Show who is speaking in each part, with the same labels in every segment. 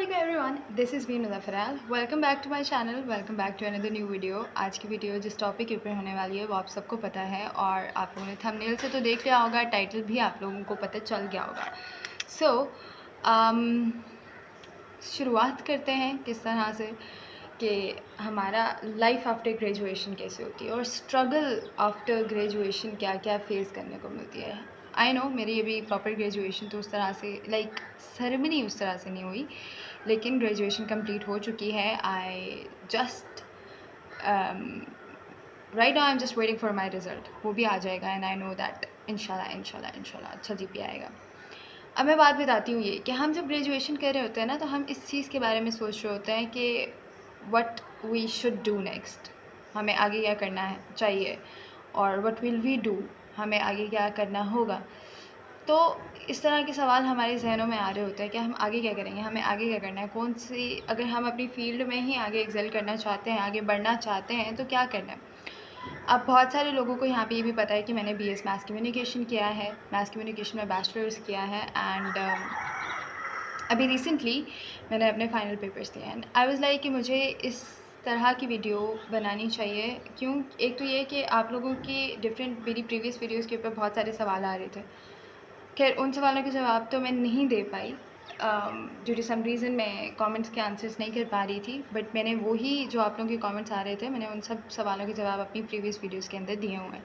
Speaker 1: Assalamualaikum everyone, this is me Muzaffar. Welcome back to my channel, welcome back to another new video। आज की video जिस topic के ऊपर होने वाली है वो आप सबको पता है और आप लोगों ने थंबनेल से तो देख लिया होगा, टाइटल भी आप लोगों को पता चल गया होगा। शुरुआत करते हैं किस तरह से कि हमारा लाइफ आफ्टर ग्रेजुएशन कैसे होती है और स्ट्रगल आफ्टर ग्रेजुएशन क्या क्या फेस करने को मिलती है। आई नो मेरी अभी प्रॉपर ग्रेजुएशन तो उस तरह से लाइक सेरेमनी उस तरह से नहीं हुई, लेकिन ग्रेजुएशन कंप्लीट हो चुकी है। I just right now I am just waiting for my result, वो भी आ जाएगा एंड आई नो दैट इंशाल्लाह अच्छा GPA आएगा। अब मैं बात बताती हूँ ये कि हम जब ग्रेजुएशन कर रहे होते हैं ना, तो हम इस चीज़ के बारे में सोच रहे होते हैं कि what we should do next, हमें आगे क्या करना है चाहिए, और व्हाट विल वी डू, हमें आगे क्या करना होगा। तो इस तरह के सवाल हमारे जहनों में आ रहे होते हैं कि हम आगे क्या करेंगे, हमें आगे क्या करना है, कौन सी, अगर हम अपनी फील्ड में ही आगे एक्सेल करना चाहते हैं, आगे बढ़ना चाहते हैं तो क्या करना है। अब बहुत सारे लोगों को यहाँ पे ये भी पता है कि मैंने BS मैथ्स कम्युनिकेशन किया है, मैथ्स कम्युनिकेशन में बैचलर्स किया है एंड अभी रिसेंटली मैंने अपने फाइनल पेपर्स दिए हैं। आई वाज लाइक कि मुझे इस तरह की वीडियो बनानी चाहिए। क्यों? एक तो ये कि आप लोगों की डिफरेंट मेरी प्रीवियस वीडियोज़ के ऊपर बहुत सारे सवाल आ रहे थे। खैर उन सवालों के जवाब तो मैं नहीं दे पाई, ड्यू टू सम रीज़न मैं कमेंट्स के आंसर्स नहीं कर पा रही थी, बट मैंने वही जो आप लोगों के कमेंट्स आ रहे थे, मैंने उन सब सवालों के जवाब अपनी प्रीवियस वीडियोज़ के अंदर दिए हुए हैं।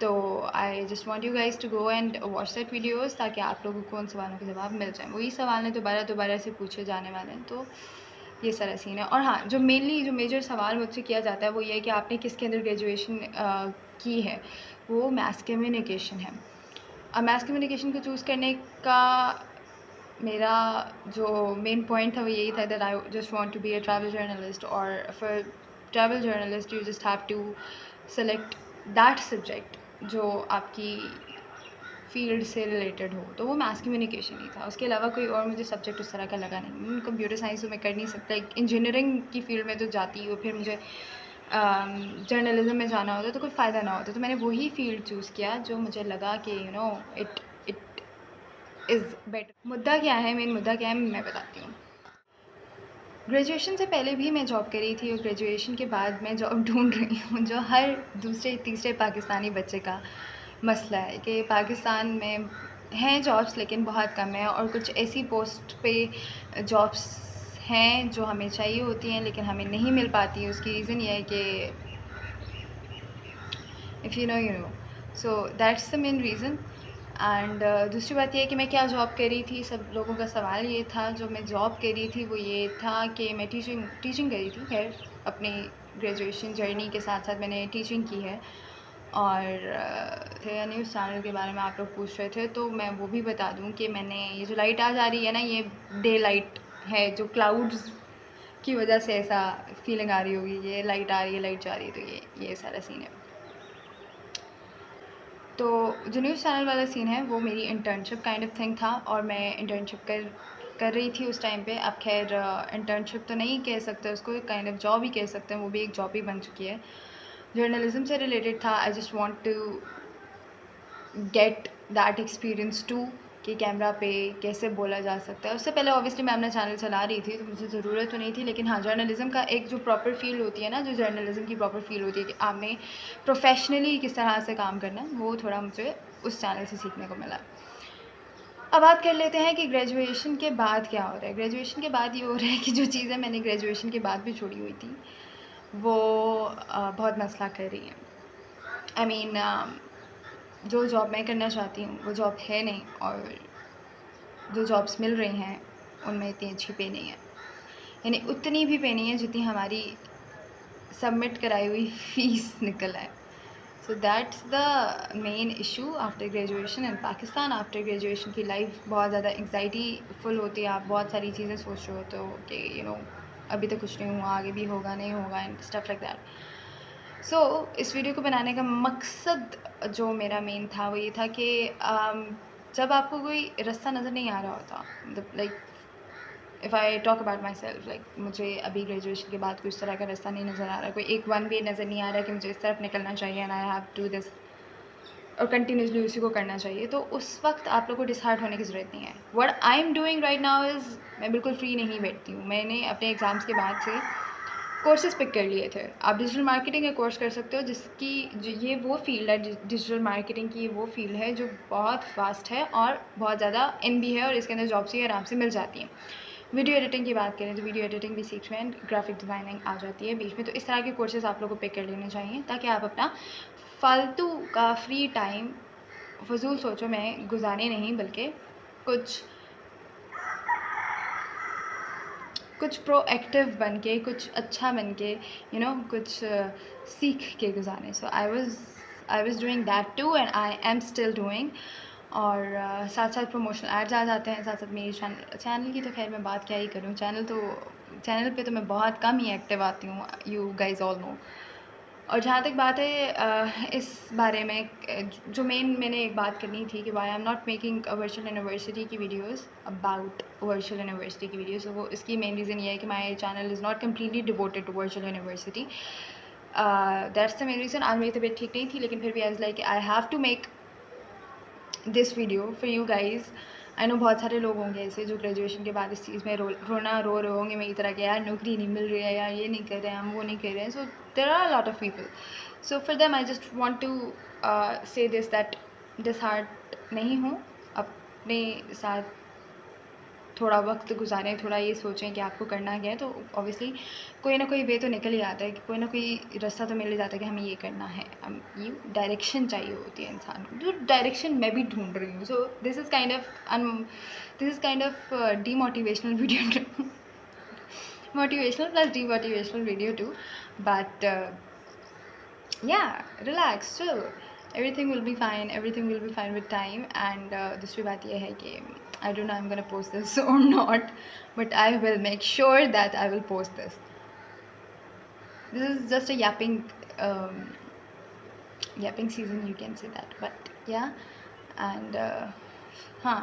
Speaker 1: तो I just want you guys to go and watch that videos, ताकि आप लोगों को उन सवालों के जवाब मिल जाएँ। वही सवाल हैं दोबारा से पूछे जाने वाले हैं, तो ये सारा सीन है। और हाँ, जो मेजर सवाल मुझसे किया जाता है वो ये है कि आपने किसके अंदर ग्रेजुएशन की है। वो मैथ्स कम्युनिकेशन है। अब मैथ्स कम्युनिकेशन को चूज़ करने का मेरा जो मेन पॉइंट था वो यही था that I just want to be a travel journalist, और for travel journalist you just have to select that subject जो आपकी फील्ड से रिलेटेड हो। तो वो मैथ्स कम्युनिकेशन ही था, उसके अलावा कोई और मुझे सब्जेक्ट उस तरह का लगा नहीं। कंप्यूटर साइंस तो मैं कर नहीं सकता, लाइक इंजीनियरिंग की फील्ड में तो जाती हो, फिर मुझे जर्नलिज्म में जाना होता तो कोई फ़ायदा ना होता। तो मैंने वही फील्ड चूज़ किया जो मुझे लगा कि इट इट इज़ बेटर। मुद्दा क्या है, मेन मुद्दा क्या है मैं बताती हूँ। ग्रेजुएशन से पहले भी मैं जॉब करी थी और ग्रेजुएशन के बाद मैं जॉब ढूंढ रही हूँ, जो हर दूसरे तीसरे पाकिस्तानी बच्चे का मसला है कि पाकिस्तान में हैं जॉब्स लेकिन बहुत कम है, और कुछ ऐसी पोस्ट पे जॉब्स हैं जो हमें चाहिए होती हैं लेकिन हमें नहीं मिल पाती। उसकी रीज़न ये है कि if you know so that's the main reason. And दूसरी बात यह है कि मैं क्या जॉब करी थी। सब लोगों का सवाल ये था, जो मैं जॉब करी थी वो ये था कि मैं टीचिंग करी थी। खैर अपनी ग्रेजुएशन जर्नी के साथ साथ मैंने टीचिंग की है। और न्यूज़ चैनल के बारे में आप लोग पूछ रहे थे, तो मैं वो भी बता दूं कि मैंने ये जो लाइट आ जा रही है ना, ये डे लाइट है, जो क्लाउड्स की वजह से ऐसा फीलिंग आ रही होगी। ये लाइट आ रही है, लाइट जा रही है, तो ये सारा सीन है। तो जो न्यूज़ चैनल वाला सीन है वो मेरी इंटर्नशिप काइंड ऑफ थिंग था, और मैं इंटर्नशिप कर रही थी उस टाइम पे। अब खैर इंटर्नशिप तो नहीं कह सकते उसको, काइंड ऑफ जॉब ही कह सकते हैं, वो भी एक जॉब ही बन चुकी है। जर्नलिज्म से रिलेटेड था। I just want to get that experience too, कि कैमरा पे कैसे बोला जा सकता है। उससे पहले ऑब्वियसली मैं अपना चैनल चला रही थी तो मुझे ज़रूरत तो नहीं थी, लेकिन हाँ, जर्नलिज़म का एक जो प्रॉपर फील्ड होती है ना, जो जर्नलिज़म की प्रॉपर फील्ड होती है कि आपने प्रोफेशनली किस तरह से काम करना है, वो थोड़ा मुझे उस चैनल से सीखने को मिला। अब बात कर लेते हैं कि ग्रेजुएशन के बाद क्या हो रहा है। ग्रेजुएशन के बाद ये हो रहा है कि जो चीज़ें मैंने ग्रेजुएशन के बाद भी छोड़ी हुई थी वो बहुत मसला कर रही हैं। आई मीन जो जॉब मैं करना चाहती हूँ वो जॉब है नहीं, और जो जॉब्स मिल रही हैं उनमें इतनी अच्छी पे नहीं है, यानी उतनी भी पे नहीं है जितनी हमारी सबमिट कराई हुई फ़ीस निकल आए। So that's the main issue after graduation in Pakistan. After graduation की लाइफ बहुत ज़्यादा एंग्जाइटी फुल होती है। आप बहुत सारी चीज़ें सोच रहे होते हो कि अभी तो कुछ नहीं हुआ, आगे भी होगा नहीं होगा एंड स्टफ लाइक दैट। सो इस वीडियो को बनाने का मकसद जो मेरा मेन था वो ये था कि जब आपको कोई रास्ता नज़र नहीं आ रहा होता, like if I talk about my self, like मुझे अभी ग्रेजुएशन के बाद कुछ तरह का रास्ता नहीं नज़र आ रहा, कोई एक वन वे नज़र नहीं आ रहा कि मुझे इस तरफ निकलना चाहिए and I have to this. और कंटिन्यूसली उसी को करना चाहिए, तो उस वक्त आप लोग को डिसहार्ट होने की ज़रूरत नहीं है। What I am doing right now is, मैं बिल्कुल फ्री नहीं बैठती हूँ। मैंने अपने एग्ज़ाम्स के बाद से कोर्सेज़ पिक कर लिए थे। आप डिजिटल मार्केटिंग का कोर्स कर सकते हो, ये वो फील्ड है, डिजिटल मार्केटिंग की वो फील्ड है जो बहुत वास्ट है और बहुत ज़्यादा इन भी है, और इसके अंदर जॉब्स भी आराम से मिल जाती हैं। वीडियो एडिटिंग की बात करें तो वीडियो एडिटिंग भी सीख रहे हैं, ग्राफिक डिज़ाइनिंग आ जाती है बीच में, तो इस तरह के कोर्सेज़ आप लोगों को पिक कर लेने चाहिए ताकि आप अपना फालतू का फ्री टाइम फजूल सोचो में गुजारे नहीं, बल्कि कुछ प्रोएक्टिव बन के, कुछ अच्छा बन के, कुछ सीख के गुजारें। So I was doing that too and I am still doing. और साथ साथ प्रमोशनल एड्स आ जाते हैं, साथ साथ मेरी चैनल की तो खैर मैं बात क्या ही करूँ। चैनल पे तो मैं बहुत कम ही एक्टिव आती हूँ, यू गाइज ऑल नो। और जहाँ तक बात है इस बारे में, जो मैंने एक बात करनी थी कि why I am not making a virtual university की वीडियोस अबाउट वर्चुअल यूनिवर्सिटी की वीडियोस, तो वो इसकी मेन रीज़न ये है कि my channel is not completely devoted to virtual university. That's the main reason. आज मेरी तबीयत ठीक नहीं थी, लेकिन फिर भी I was like I have to make this video for you guys. I know बहुत सारे लोग होंगे ऐसे जो ग्रेजुएशन के बाद इस चीज़ में रो रहे होंगे मेरी तरह के, यार नौकरी नहीं मिल रही है, यार ये नहीं कर रहे हैं हम, वो नहीं कर रहे हैं। So there are a lot of people, so for them I just want to say this that dishearten नहीं हो, अपने साथ थोड़ा वक्त गुजारें, थोड़ा ये सोचें कि आपको करना क्या है, तो ऑब्वियसली कोई ना कोई वे तो निकल ही आता है, कि कोई ना कोई रास्ता तो मिल ही जाता है कि हमें ये करना है। ये डायरेक्शन चाहिए होती है इंसान को, जो डायरेक्शन मैं भी ढूंढ रही हूँ। So this is kind of demotivational video motivational plus demotivational video too, but yeah, relax, chill, everything will be fine with time. And दूसरी बात यह है कि I don't know I'm gonna post this or not, but I will make sure that I will post this. This is just a yapping season, you can say that, but yeah. And हाँ,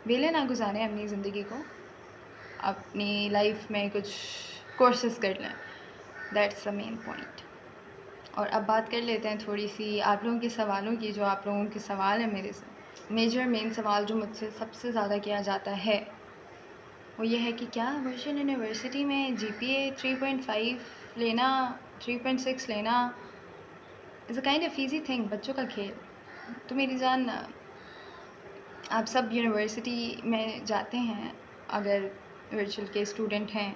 Speaker 1: वेले ना गुजारें अपनी ज़िंदगी को, अपनी life में कुछ courses कर लें, दैट्स द मेन पॉइंट। और अब बात कर लेते हैं थोड़ी सी आप लोगों के सवालों की। जो आप लोगों के सवाल है मेरे से, मेन सवाल जो मुझसे सबसे ज़्यादा किया जाता है वो ये है कि क्या वर्चुअल यूनिवर्सिटी में GPA 3.5 लेना, 3.6 लेना is a kind of easy thing, बच्चों का खेल। तो मेरी जान, आप सब यूनिवर्सिटी में जाते हैं, अगर वर्चुअल के स्टूडेंट हैं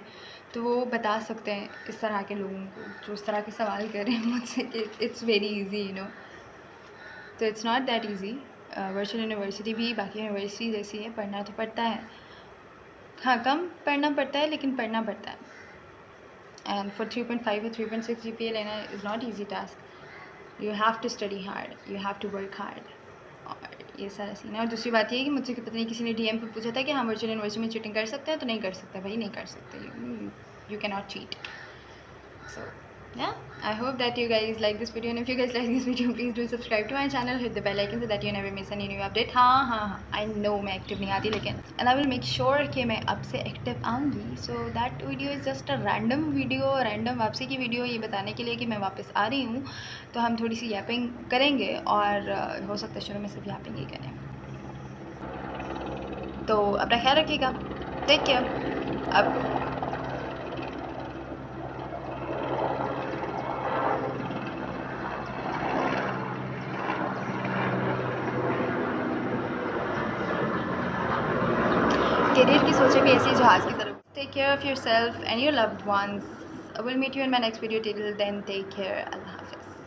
Speaker 1: तो वो बता सकते हैं इस तरह के लोगों को जो इस तरह के सवाल कर रहे हैं मुझसे कि इट्स वेरी इजी, तो it's not that easy. Virtual university भी बाकी यूनिवर्सिटी जैसी है, पढ़ना तो पड़ता है, हाँ कम पढ़ना पड़ता है लेकिन पढ़ना पड़ता है। एंड फॉर 3.5 और 3.6 GPA लेना is not easy task, you have to study hard, you have to work hard, और ये सारा सीन है। और दूसरी बात ये है कि मुझसे पता नहीं किसी ने DM पे पूछा था कि हम वर्चुअल यूनिवर्सिटी में चीटिंग कर सकते हैं, तो नहीं कर सकते भाई, नहीं कर सकते, you can not cheat. So yeah, I hope that you guys like this video, and if you guys like this video please do subscribe to my channel, hit the bell icon so that you never miss any new update. हाँ I know मैं active नहीं आती, लेकिन and I will make sure कि मैं अब से active आऊँगी। So that video is just a random video, random वापसी की वीडियो, ये बताने के लिए कि मैं वापस आ रही हूँ, तो हम थोड़ी सी यापिंग करेंगे, और हो सकता है शुरू में सिर्फ यापिंग ही करें। तो अपना ख्याल रखिएगा, टेक केयर। अब करियर की सोचें भी ऐसी जहाज़ की तरफ। Take care of yourself and your loved ones. I will meet you in my next video. Till then, take care. Allah Hafiz.